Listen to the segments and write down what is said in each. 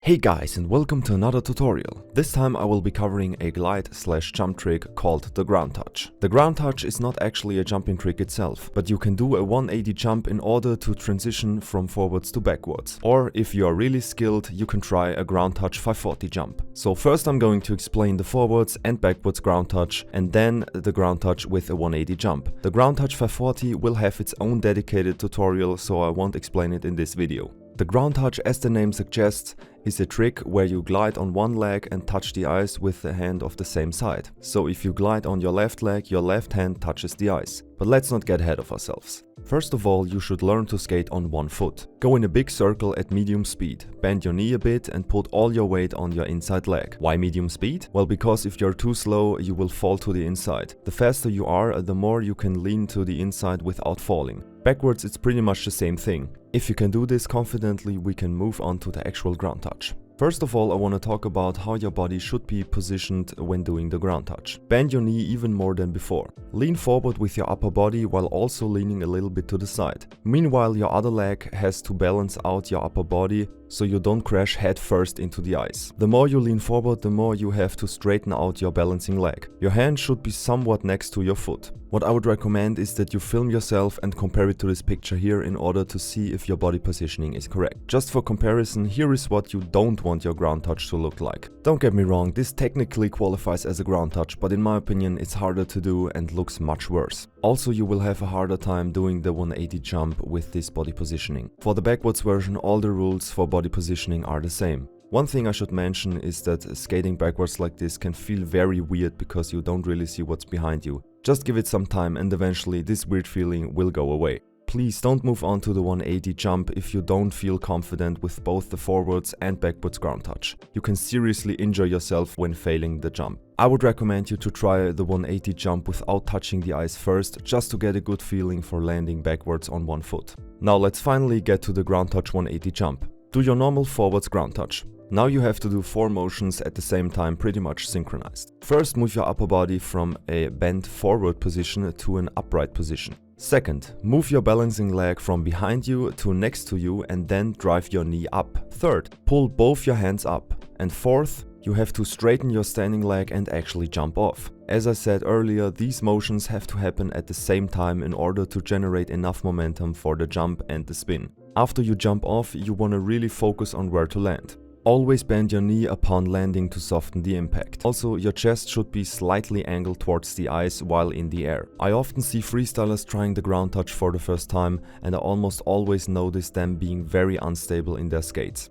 Hey guys, and welcome to another tutorial. This time I will be covering a glide/jump trick called the Groundtouch. The Groundtouch is not actually a jumping trick itself, but you can do a 180 jump in order to transition from forwards to backwards. Or if you are really skilled, you can try a Groundtouch 540 jump. So first I'm going to explain the forwards and backwards Groundtouch, and then the Groundtouch with a 180 jump. The Groundtouch 540 will have its own dedicated tutorial, so I won't explain it in this video. The Groundtouch, as the name suggests, is a trick where you glide on one leg and touch the ice with the hand of the same side. So if you glide on your left leg, your left hand touches the ice. But let's not get ahead of ourselves. First of all, you should learn to skate on one foot. Go in a big circle at medium speed. Bend your knee a bit and put all your weight on your inside leg. Why medium speed? Well, because if you're too slow, you will fall to the inside. The faster you are, the more you can lean to the inside without falling. Backwards, it's pretty much the same thing. If you can do this confidently, we can move on to the actual Groundtouch. First of all, I want to talk about how your body should be positioned when doing the Groundtouch. Bend your knee even more than before. Lean forward with your upper body while also leaning a little bit to the side. Meanwhile, your other leg has to balance out your upper body so you don't crash head first into the ice. The more you lean forward, the more you have to straighten out your balancing leg. Your hand should be somewhat next to your foot. What I would recommend is that you film yourself and compare it to this picture here in order to see if your body positioning is correct. Just for comparison, here is what you don't want your Groundtouch to look like. Don't get me wrong, this technically qualifies as a Groundtouch, but in my opinion it's harder to do and looks much worse. Also, you will have a harder time doing the 180 jump with this body positioning. For the backwards version, all the rules for body positioning are the same. One thing I should mention is that skating backwards like this can feel very weird because you don't really see what's behind you. Just give it some time and eventually this weird feeling will go away. Please don't move on to the 180 jump if you don't feel confident with both the forwards and backwards Groundtouch. You can seriously injure yourself when failing the jump. I would recommend you to try the 180 jump without touching the ice first, just to get a good feeling for landing backwards on one foot. Now let's finally get to the Groundtouch 180 jump. Do your normal forwards Groundtouch. Now you have to do 4 motions at the same time, pretty much synchronized. First, move your upper body from a bent forward position to an upright position. Second, move your balancing leg from behind you to next to you and then drive your knee up. Third, pull both your hands up. And fourth, you have to straighten your standing leg and actually jump off. As I said earlier, these motions have to happen at the same time in order to generate enough momentum for the jump and the spin. After you jump off, you want to really focus on where to land. Always bend your knee upon landing to soften the impact. Also, your chest should be slightly angled towards the ice while in the air. I often see freestylers trying the Groundtouch for the first time, and I almost always notice them being very unstable in their skates.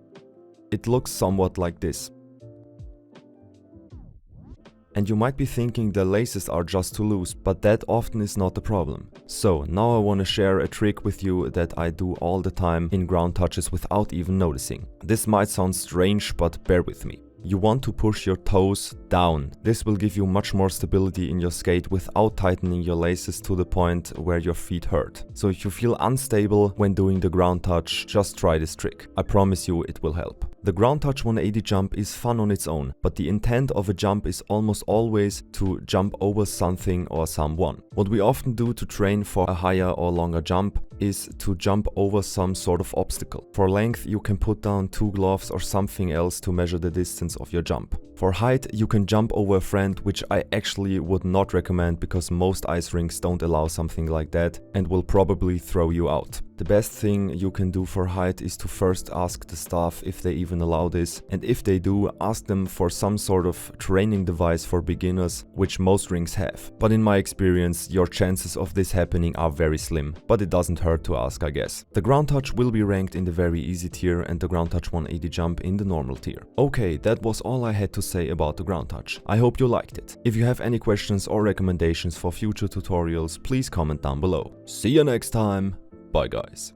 It looks somewhat like this. And you might be thinking the laces are just too loose, but that often is not the problem. So now I want to share a trick with you that I do all the time in Groundtouches without even noticing. This might sound strange, but bear with me. You want to push your toes down. This will give you much more stability in your skate without tightening your laces to the point where your feet hurt. So if you feel unstable when doing the Groundtouch, just try this trick. I promise you it will help. The Groundtouch 180 jump is fun on its own, but the intent of a jump is almost always to jump over something or someone. What we often do to train for a higher or longer jump is to jump over some sort of obstacle. For length, you can put down 2 gloves or something else to measure the distance of your jump. For height, you can jump over a friend, which I actually would not recommend because most ice rinks don't allow something like that and will probably throw you out. The best thing you can do for height is to first ask the staff if they even allow this, and if they do, ask them for some sort of training device for beginners, which most rinks have. But in my experience, your chances of this happening are very slim, but it doesn't hurt to ask, I guess. The Groundtouch will be ranked in the very easy tier and the Groundtouch 180 jump in the normal tier. Okay, that was all I had to say about the Groundtouch. I hope you liked it. If you have any questions or recommendations for future tutorials, please comment down below. See you next time. Bye guys.